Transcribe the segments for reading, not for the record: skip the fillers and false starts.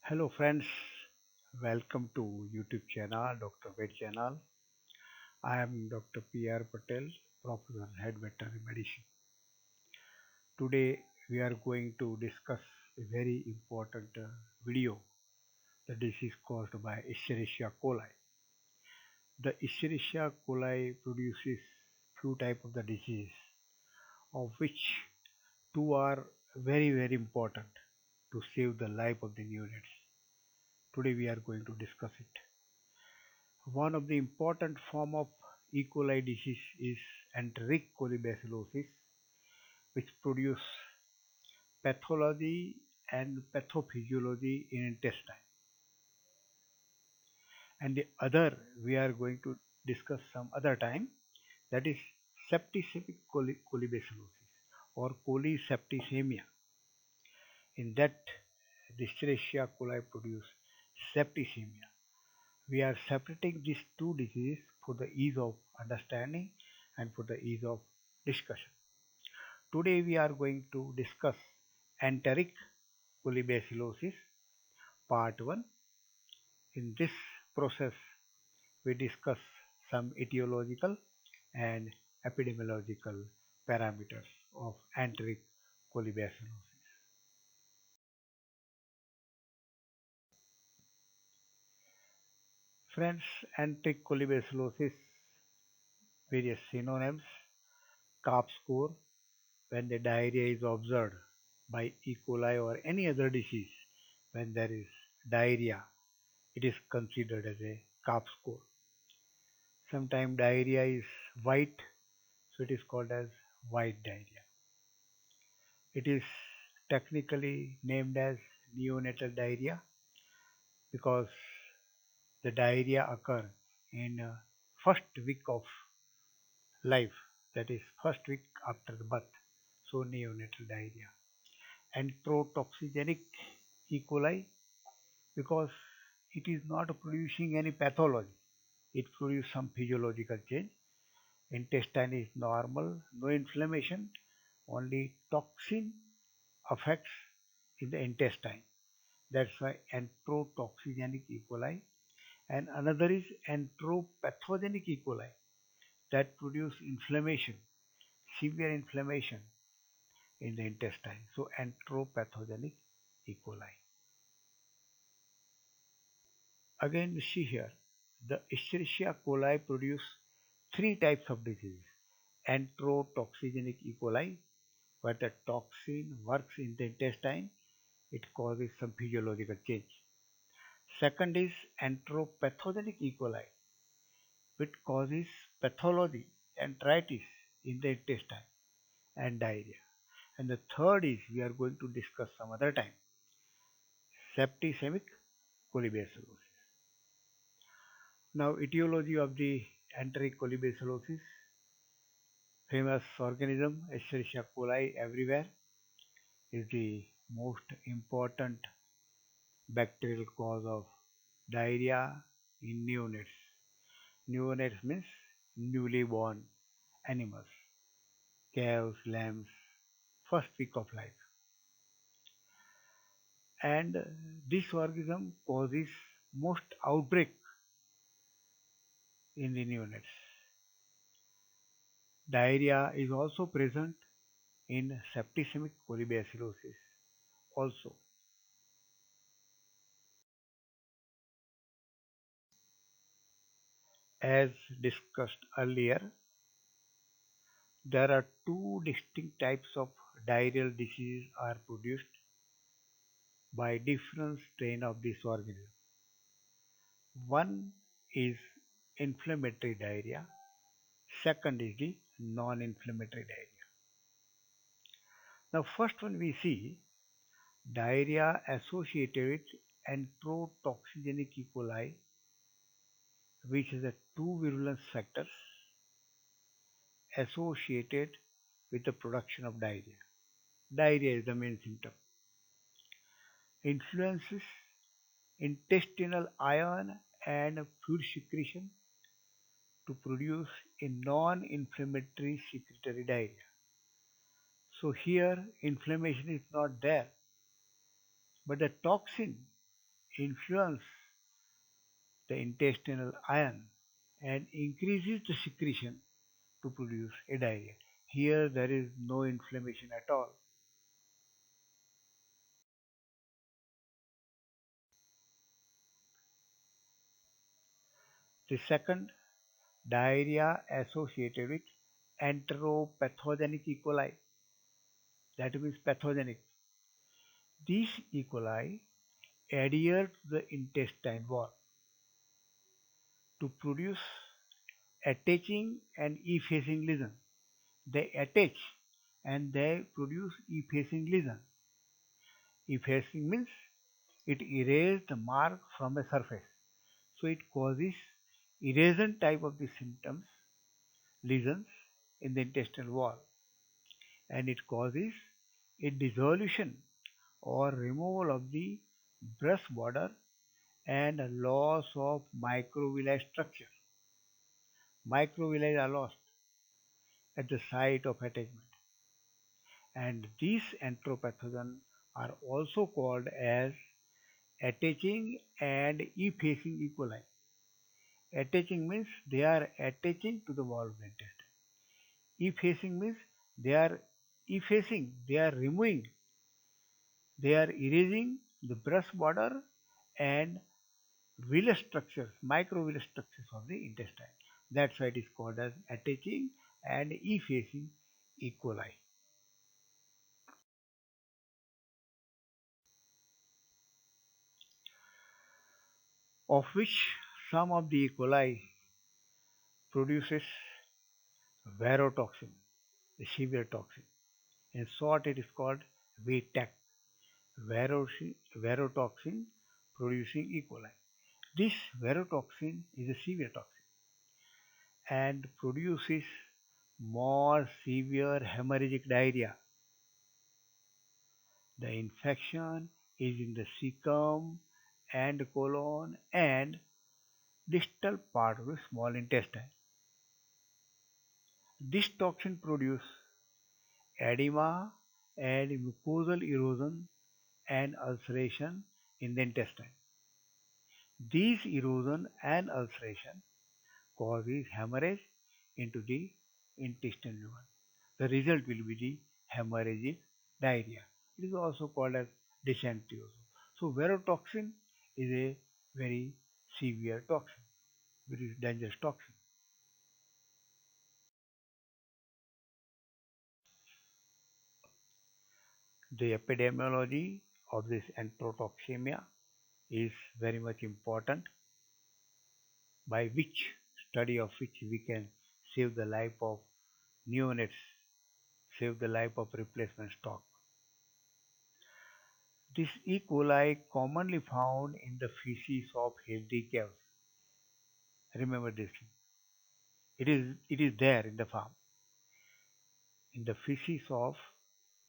Hello friends, welcome to YouTube channel Dr. Vet channel. I am Dr. P.R. Patel, Professor Head Veterinary Medicine. Today we are going to discuss a very important video, the disease caused by Escherichia coli. The Escherichia coli produces few types of the disease, of which two are very important to save the life of the neonates. Today we are going to discuss it. One of the important form of E. coli disease is enteric colibacillosis, which produce pathology and pathophysiology in intestine. And the other we are going to discuss some other time, that is septicemic colibacillosis or cholesepticemia. In that, the Escherichia coli produce septicemia. We are separating these two diseases for the ease of understanding and for the ease of discussion. Today we are going to discuss enteric colibacillosis part 1. In this process we discuss some etiological and epidemiological parameters of enteric colibacillosis. Friends, enteric colibacillosis, various synonyms: CARP score, when the diarrhea is observed by E. coli or any other disease, when there is diarrhea, it is considered as a CARP score. Sometimes diarrhea is white, so it is called as white diarrhea. It is technically named as neonatal diarrhea because the diarrhea occur in first week of life, that is first week after the birth, so neonatal diarrhea. And protoxigenic E. coli because it is not producing any pathology, it produces some physiological change. Intestine is normal, no inflammation, only toxin affects in the intestine. That's why enterotoxigenic E. coli. And another is enteropathogenic E. coli that produce inflammation, severe inflammation in the intestine. So enteropathogenic E. coli. Again, we see here the Escherichia coli produce three types of disease. Enterotoxigenic E. coli, where the toxin works in the intestine, it causes some physiological change. Second is enteropathogenic E. coli, which causes pathology, enteritis in the intestine and diarrhea. And the third is we are going to discuss some other time, septicemic colibacillosis. Now, etiology of the enteric colibacillosis: famous organism Escherichia coli everywhere is the most important bacterial cause of diarrhea in neonates. Neonates means newly born animals, calves, lambs, first week of life. And this organism causes most outbreak in the neonates. Diarrhea is also present in septicemic colibacillosis also. As discussed earlier, there are two distinct types of diarrheal diseases are produced by different strain of this organism. One is inflammatory diarrhea, second is the non-inflammatory diarrhea. Now first one we see diarrhea associated with enterotoxigenic E. coli, which is the two virulence factors associated with the production of diarrhea. Diarrhea is the main symptom. Influences intestinal ion and fluid secretion to produce a non-inflammatory secretory diarrhea. So here inflammation is not there, but the toxin influence the intestinal iron and increases the secretion to produce a diarrhea. Here there is no inflammation at all. The second, diarrhea associated with enteropathogenic E. coli. That means pathogenic. These E. coli adhere to the intestine wall to produce attaching and effacing lesion. They attach and they produce effacing lesion. Effacing means it erases the mark from a surface. So it causes erosion type of the symptoms, lesions in the intestinal wall, and it causes a dissolution or removal of the breast border and a loss of microvilli structure. Microvilli are lost at the site of attachment, and these enteropathogens are also called as attaching and effacing E. coli. Attaching means they are attaching to the wall of the intestine. Effacing means they are effacing, they are removing, they are erasing the breast border and villus structures, microvillus structures of the intestine. That's why it is called as attaching and effacing E. coli, of which some of the E. coli produces varotoxin, the severe toxin. In short, it is called VTAC, varotoxin producing E. coli. This varotoxin is a severe toxin and produces more severe hemorrhagic diarrhea. The infection is in the cecum and colon and distal part of the small intestine. This toxin produces edema and mucosal erosion and ulceration in the intestine. These erosion and ulceration causes hemorrhage into the intestinal lumen. The result will be the hemorrhagic diarrhea. It is also called as dysentery. So varotoxin is a very severe toxin, very dangerous toxin. The epidemiology of this enterotoxemia is very much important, by which study of which we can save the life of neonates, save the life of replacement stock. This E. coli commonly found in the feces of healthy cows. Remember this. It is there in the farm, in the feces of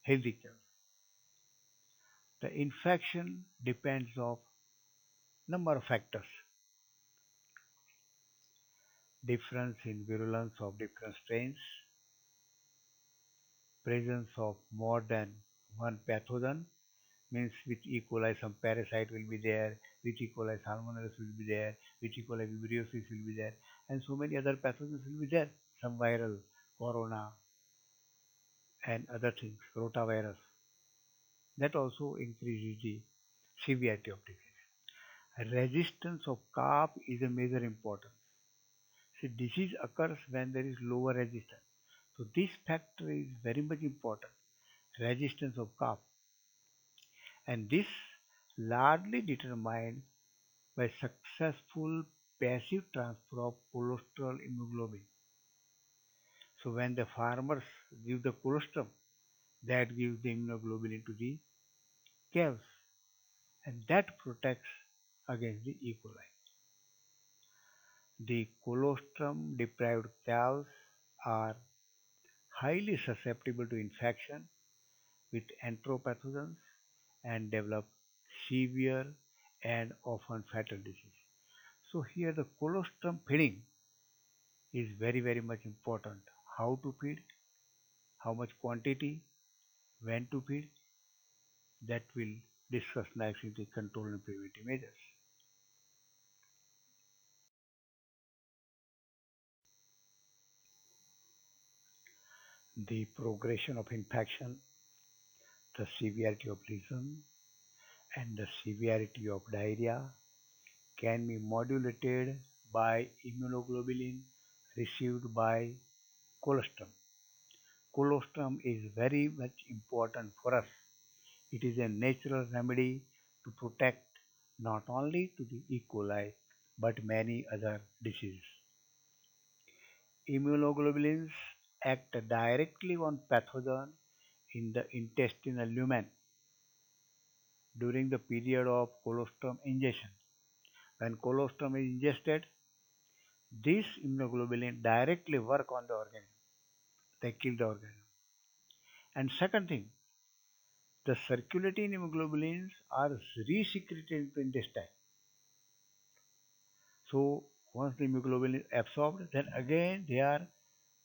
healthy cows. The infection depends of number of factors: difference in virulence of different strains, presence of more than one pathogen, means with E. coli some parasite will be there, with E. coli salmonellus will be there, with E. coli vibriosis will be there, and so many other pathogens will be there. Some viral, corona, and other things, rotavirus. That also increases the severity of disease. Resistance of cough is a major importance. See, disease occurs when there is lower resistance. So this factor is very much important. Resistance of cough, and this largely determined by successful passive transfer of cholesterol immunoglobulin. So when the farmers give the colostrum, that gives the immunoglobulin to the calves, and that protects against the E. coli. The colostrum deprived calves are highly susceptible to infection with enteropathogens and develop severe and often fatal disease. So here the colostrum feeding is very very much important. How to feed, how much quantity, when to feed, that will discuss next is the control and preventive measures. The progression of infection, the severity of lesion, and the severity of diarrhea can be modulated by immunoglobulin received by colostrum. Colostrum is very much important for us. It is a natural remedy to protect not only to the E. coli but many other diseases. Immunoglobulins act directly on pathogen in the intestinal lumen during the period of colostrum ingestion. When colostrum is ingested, these immunoglobulins directly work on the organism. They kill the organism. And second thing, the circulating immunoglobulins are resecreted into intestine. So once the immunoglobulin is absorbed, then again they are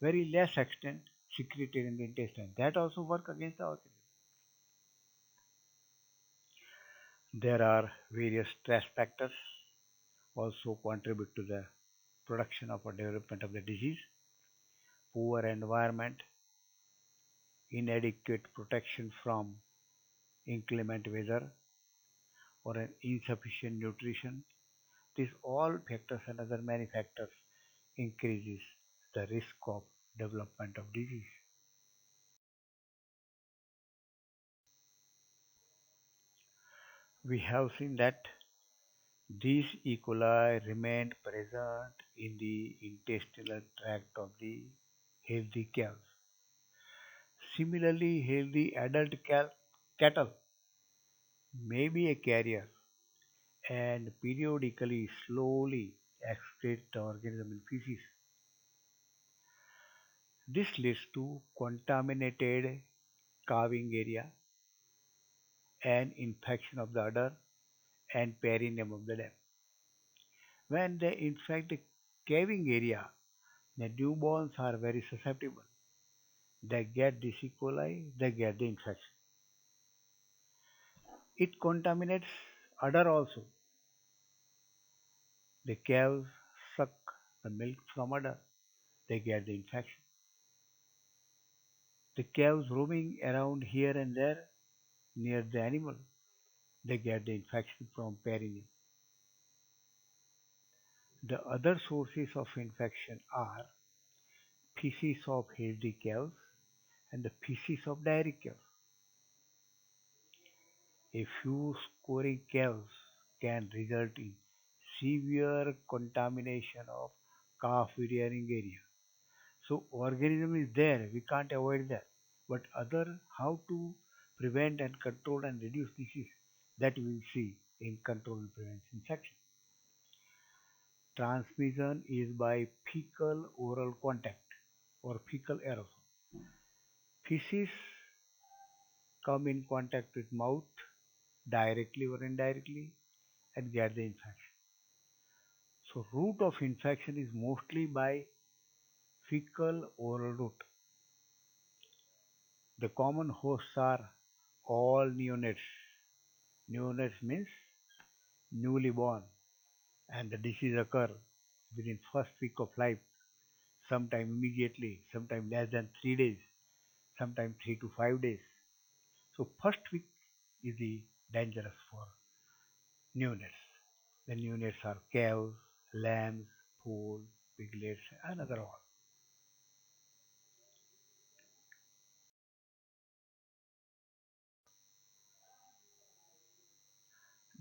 very less extent secreted in the intestine. That also work against the organism. There are various stress factors also contribute to the production of or development of the disease. Poor environment, inadequate protection from inclement weather, or an insufficient nutrition. These all factors and other many factors increases the risk of development of disease. We have seen that these E. coli remained present in the intestinal tract of the healthy cows. Similarly, healthy adult cattle may be a carrier and periodically slowly excrete the organism in feces. This leads to contaminated calving area and infection of the udder and perineum of the dam. When they infect the calving area, the newborns are very susceptible. They get this E. coli, they get the infection. It contaminates udder also. The calves suck the milk from udder, they get the infection. The calves roaming around here and there near the animal, they get the infection from perineum. The other sources of infection are feces of healthy cows and the feces of diarrhea cows. A few scoring cows can result in severe contamination of calf rearing area. So organism is there, we can't avoid that. But other how to prevent and control and reduce disease that we will see in control and prevention section. Transmission is by fecal oral contact or fecal aerosol. Feces come in contact with mouth directly or indirectly and get the infection. So route of infection is mostly by fecal oral route. The common hosts are all neonates. Neonates means newly born and the disease occur within first week of life, sometime immediately, sometime less than 3 days, sometime 3 to 5 days. So first week is the dangerous for neonates. The neonates are cows, lambs, foal, piglets, and other all.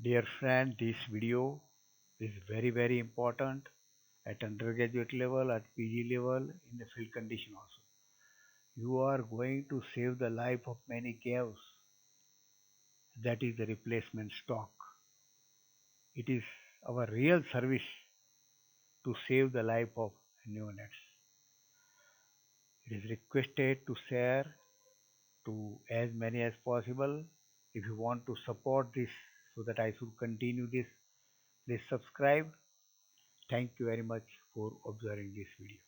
Dear friend, this video is very important at undergraduate level, at PG level, in the field condition also. You are going to save the life of many cows. That is the replacement stock. It is our real service to save the life of neonates. It is requested to share to as many as possible. If you want to support this so that I should continue this, please subscribe. Thank you very much for observing this video.